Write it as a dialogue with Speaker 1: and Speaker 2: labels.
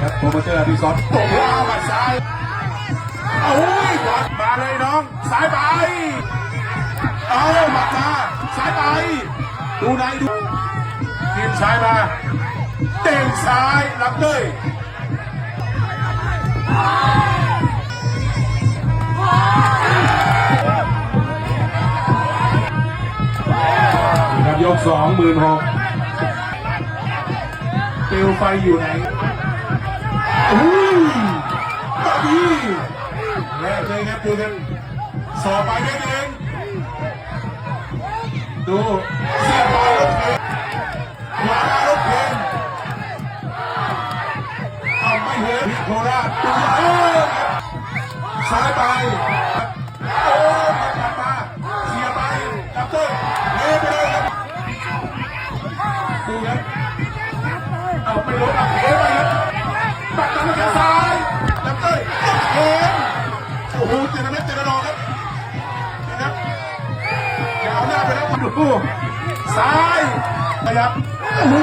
Speaker 1: ครับโปรโมเตอร์อภิสรตบล่ามาซ้ายโอ้ยหมัดมาเลยน้องซ้ายไปเอาหมัดมาซ้ายไปดูไหนดูทีมซ้ายมาเต่งซ้ายรับเลยครับยก26,000เปลวไฟอยู่ไหนแบบนี้แรกเลยครับดูกันสอบไปได้เองดูเสียบอลรถเพลงขวารถเพลงเอาไม่เห็นโคราชดูซ้ายไปโอ้กลับมาเสียไปกับเต้ยเลี้ยไปเลยครับดูครับเอาไปลงอักเลี้ยไปครับปัดตามแขนซ้ายกับเต้ยเอ็นโอ้โหเจตนาเจตนาครับนี่ครับอย่าเอาหน้าไปแล้วดูซ้ายขยับโอ้โห